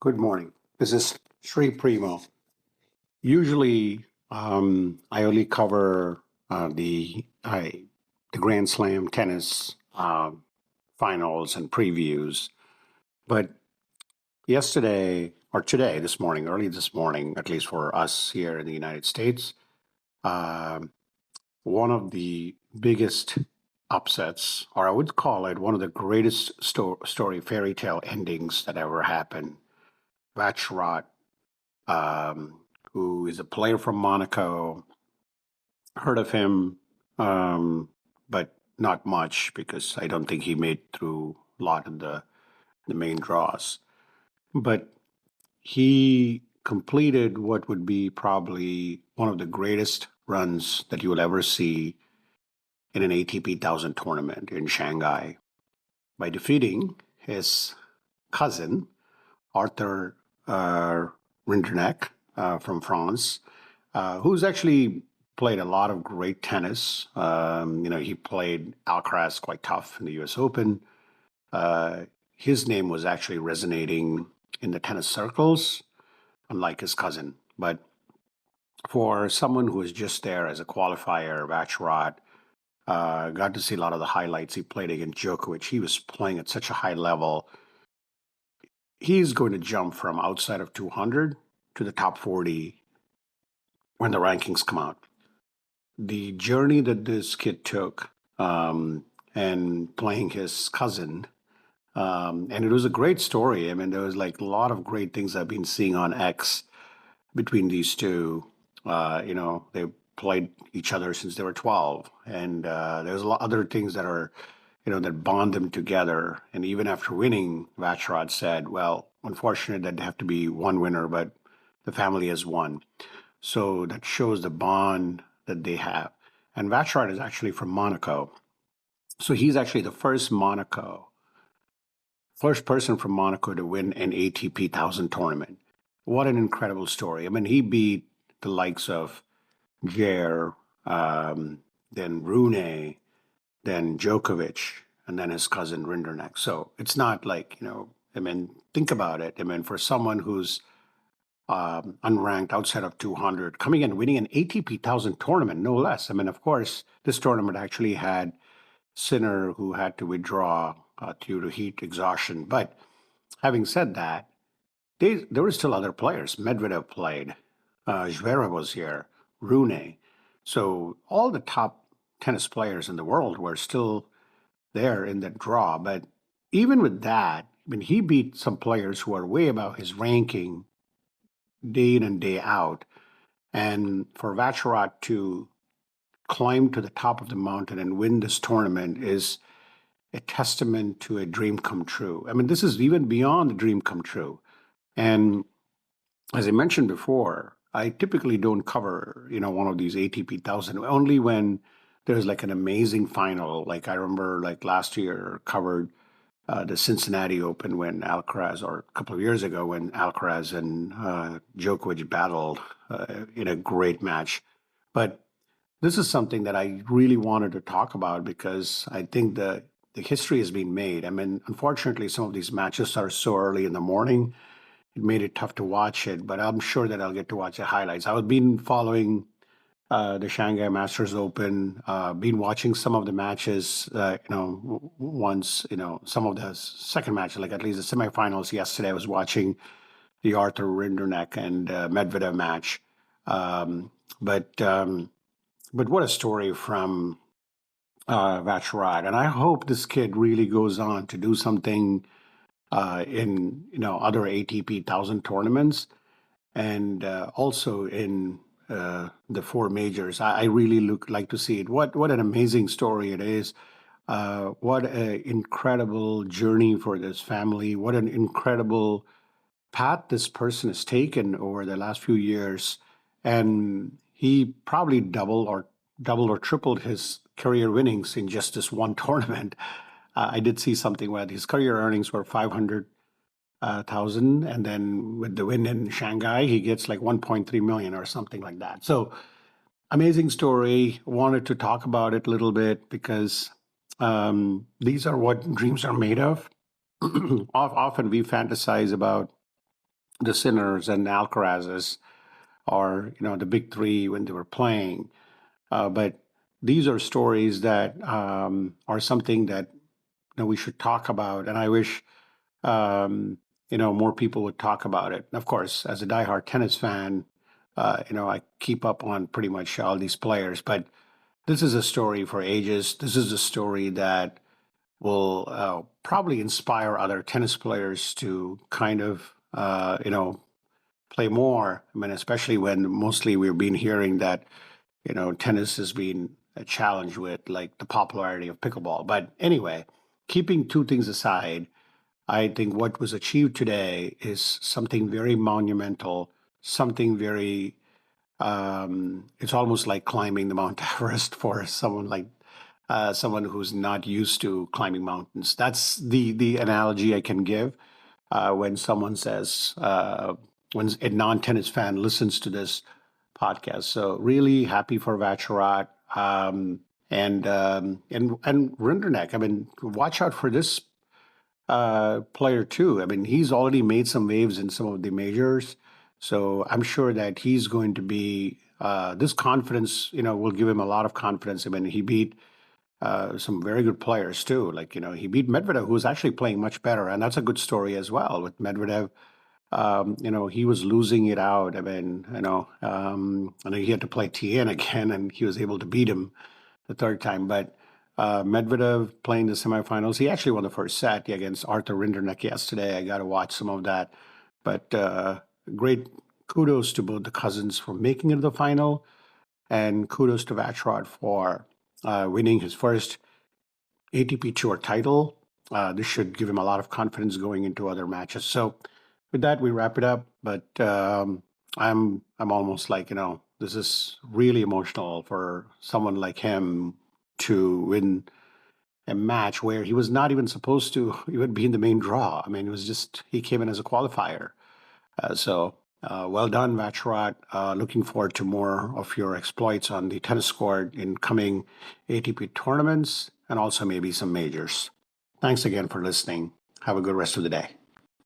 Good morning. This is Sri Primo. Usually, I only cover the Grand Slam tennis finals and previews. But yesterday or today, this morning, early this morning, at least for us here in the United States, uh, one of the biggest upsets, or I would call it one of the greatest story fairy tale endings that ever happened. Vacherot, who is a player from Monaco. Heard of him, but not much because I don't think he made through a lot of the main draws. But he completed what would be probably one of the greatest runs that you will ever see in an ATP 1000 tournament in Shanghai by defeating his cousin, Arthur Rinderknech from France, who's actually played a lot of great tennis. He played Alcaraz quite tough in the U.S. Open. His name was actually resonating in the tennis circles, unlike his cousin. But for someone who was just there as a qualifier, Vacherot, got to see a lot of the highlights. He played against Djokovic. He was playing at such a high level. He's going to jump from outside of 200 to the top 40 when the rankings come out. The journey that this kid took and playing his cousin, and it was a great story. I mean, there was like a lot of great things I've been seeing on X between these two. They played each other since they were 12, and there's a lot other things that are, that bond them together. And even after winning, Vacherot said, "Well, unfortunate that they have to be one winner, but the family has won." So that shows the bond that they have. And Vacherot is actually from Monaco. So he's actually the first person from Monaco to win an ATP 1000 tournament. What an incredible story. I mean, he beat the likes of Jair, then Rune, then Djokovic, and then his cousin Rinderknech. So it's not like, think about it. I mean, for someone who's unranked outside of 200, coming in winning an ATP 1000 tournament, no less. I mean, of course, this tournament actually had Sinner who had to withdraw due to heat exhaustion. But having said that, there were still other players. Medvedev played, Zverev was here, Rune. So all the top tennis players in the world were still there in that draw. But even with that, I mean, he beat some players who are way above his ranking day in and day out. And for Vacherot to climb to the top of the mountain and win this tournament is a testament to a dream come true. I mean, this is even beyond the dream come true. And as I mentioned before, I typically don't cover, one of these ATP 1000 only when there's like an amazing final. Like I remember like last year covered the Cincinnati Open when Alcaraz, or a couple of years ago when Alcaraz and Djokovic battled in a great match. But this is something that I really wanted to talk about because I think the history has been made. I mean, unfortunately, some of these matches are so early in the morning. It made it tough to watch it, but I'm sure that I'll get to watch the highlights. I've been following the Shanghai Masters Open, been watching some of the matches, once, some of the second matches, like at least the semifinals yesterday, I was watching the Arthur Rinderknech and Medvedev match. But what a story from Vacherot. And I hope this kid really goes on to do something in, other ATP 1000 tournaments and also in the four majors. I really like to see it. What an amazing story it is. What an incredible journey for this family. What an incredible path this person has taken over the last few years. And he probably doubled or tripled his career winnings in just this one tournament. I did see something where his career earnings were 500,000, and then with the win in Shanghai, he gets like 1.3 million or something like that. So amazing story. Wanted to talk about it a little bit because these are what dreams are made of. Often we fantasize about the Sinners and Alcarazes, or the big three when they were playing. But these are stories that are something that we should talk about, and I wish more people would talk about it. Of course, as a diehard tennis fan, I keep up on pretty much all these players, but this is a story for ages. This is a story that will probably inspire other tennis players to kind of, play more. I mean, especially when mostly we've been hearing that, tennis has been a challenge with like the popularity of pickleball. But anyway, keeping two things aside, I think what was achieved today is something very monumental, something very, it's almost like climbing the Mount Everest for someone who's not used to climbing mountains. That's the analogy I can give when someone says, when a non-tennis fan listens to this podcast. So really happy for Vacherot, and Rinderknech. I mean, watch out for this player too. I mean, he's already made some waves in some of the majors, so I'm sure that he's going to be this confidence. Will give him a lot of confidence. I mean, he beat some very good players too. Like he beat Medvedev, who was actually playing much better, and that's a good story as well with Medvedev. He was losing it out. I mean, and he had to play Tien again, and he was able to beat him the third time. But Medvedev playing the semifinals, he actually won the first set against Arthur Rinderknech yesterday. I got to watch some of that. But great kudos to both the cousins for making it to the final, and kudos to Vacherot for winning his first ATP Tour title. This should give him a lot of confidence going into other matches. So with that, we wrap it up. But I'm almost like, this is really emotional for someone like him to win a match where he was not even supposed to even be in the main draw. I mean, it was just, he came in as a qualifier. So well done, Vacherot. Looking forward to more of your exploits on the tennis court in coming ATP tournaments and also maybe some majors. Thanks again for listening. Have a good rest of the day.